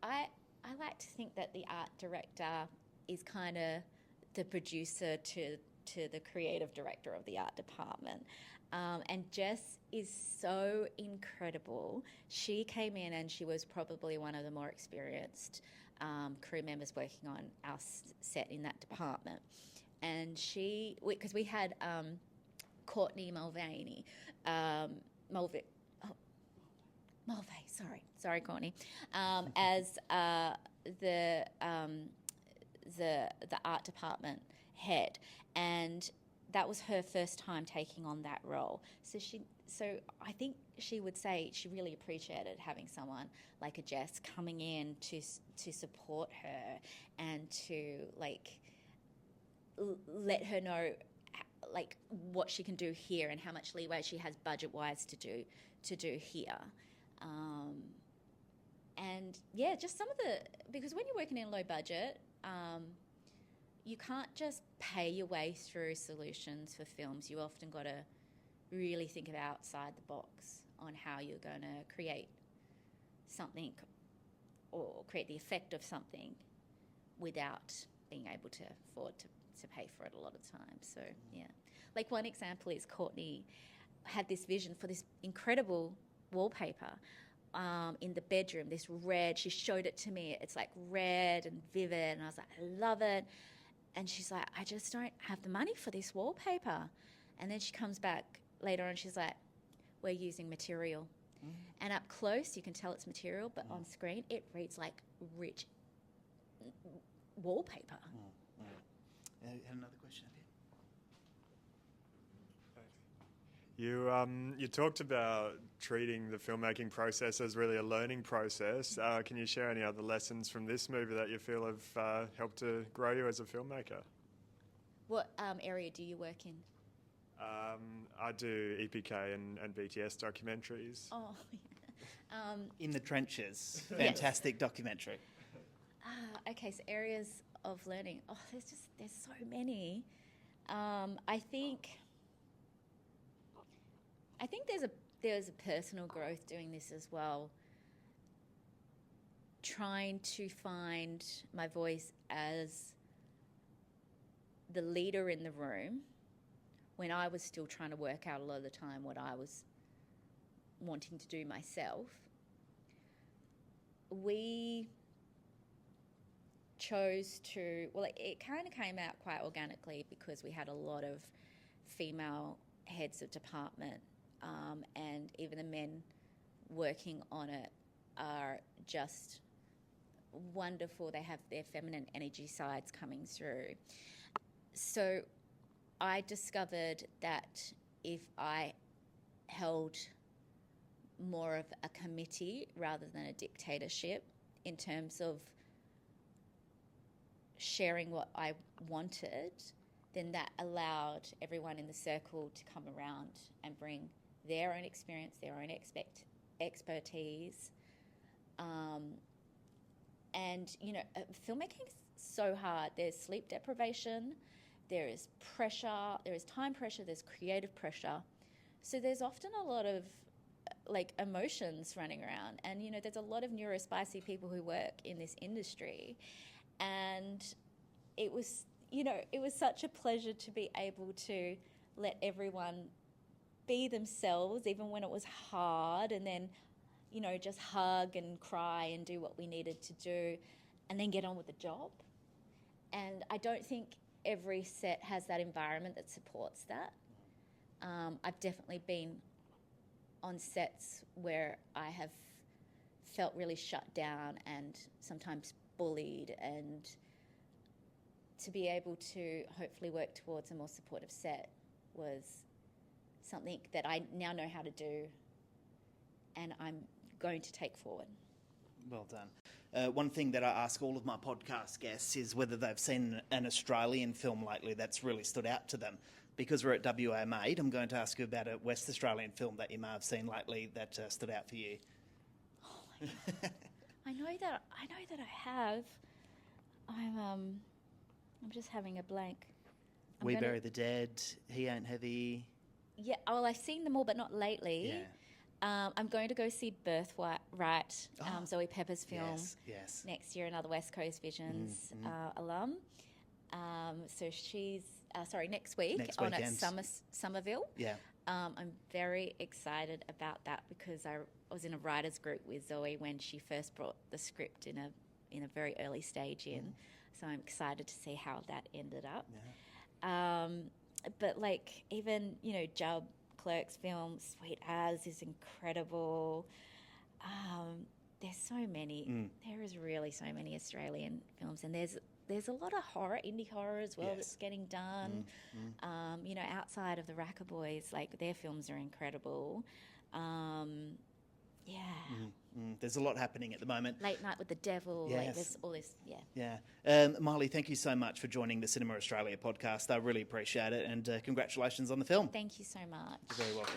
I like to think that the art director is kind of the producer to the creative director of the art department. And Jess is so incredible. She came in and she was probably one of the more experienced crew members working on our set in that department. And because we had Courtney Mulvaney, Mulvey, sorry, Courtney, as the art department head, and that was her first time taking on that role. So I think she would say she really appreciated having someone like a Jess coming in to support her and to let her know what she can do here and how much leeway she has budget-wise to do here. And yeah, just some of because when you're working in low budget, you can't just pay your way through solutions for films. You often got to really think of outside the box on how you're going to create something or create the effect of something without being able to afford to pay for it a lot of times. So, yeah. Like one example is Courtney had this vision for this incredible wallpaper in the bedroom, this red. She showed it to me. It's like red and vivid, and I was like, I love it. And she's like, I just don't have the money for this wallpaper. And then she comes back later on, she's like, we're using material. And up close, you can tell it's material, but on screen, it reads like rich wallpaper. I had another question up here. You talked about treating the filmmaking process as really a learning process. Can you share any other lessons from this movie that you feel have helped to grow you as a filmmaker? What area do you work in? I do EPK and BTS documentaries. Oh, yeah. In the Trenches. Fantastic documentary. Okay, so areas of learning. Oh, there's so many. I think there's a personal growth doing this as well. Trying to find my voice as the leader in the room when I was still trying to work out a lot of the time what I was wanting to do myself. We chose to, well, it kind of came out quite organically because we had a lot of female heads of department, and even the men working on it are just wonderful. They have their feminine energy sides coming through. So I discovered that if I held more of a committee rather than a dictatorship in terms of sharing what I wanted, then that allowed everyone in the circle to come around and bring their own experience, their own expertise. And, you know, filmmaking is so hard. There's sleep deprivation, there is pressure, there is time pressure, there's creative pressure. So there's often a lot of like emotions running around, and you know there's a lot of neurospicy people who work in this industry, and it was such a pleasure to be able to let everyone be themselves even when it was hard, and then you know just hug and cry and do what we needed to do and then get on with the job. And I don't think every set has that environment that supports that. I've definitely been on sets where I have felt really shut down and sometimes bullied, and to be able to hopefully work towards a more supportive set was something that I now know how to do and I'm going to take forward. Well done. One thing that I ask all of my podcast guests is whether they've seen an Australian film lately that's really stood out to them. Because we're at WA Made, I'm going to ask you about a West Australian film that you may have seen lately that stood out for you. Oh my God. I know that I have. I'm just having a blank. We Bury the Dead, He Ain't Heavy. Yeah, well, I've seen them all, but not lately. Yeah. I'm going to go see Birthright, Zoe Pepper's film, next year, another West Coast Visions alum. So she's next week on at Somerville. Yeah. I'm very excited about that because I was in a writers group with Zoe when she first brought the script in a very early stage in. So I'm excited to see how that ended up. Yeah. But like even Jubb Clerk's film Sweet As is incredible. There's so many. There is really so many Australian films, and there's a lot of horror, indie horror as well that's getting done. Outside of the Racker Boys, like their films are incredible. There's a lot happening at the moment. Late Night with the Devil, like there's all this, Miley, thank you so much for joining the Cinema Australia podcast. I really appreciate it, and congratulations on the film. Thank you so much. You're very welcome.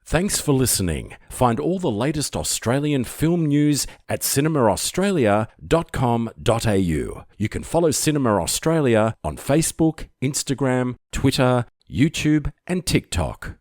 Thanks for listening. Find all the latest Australian film news at cinemaaustralia.com.au. You can follow Cinema Australia on Facebook, Instagram, Twitter, YouTube and TikTok.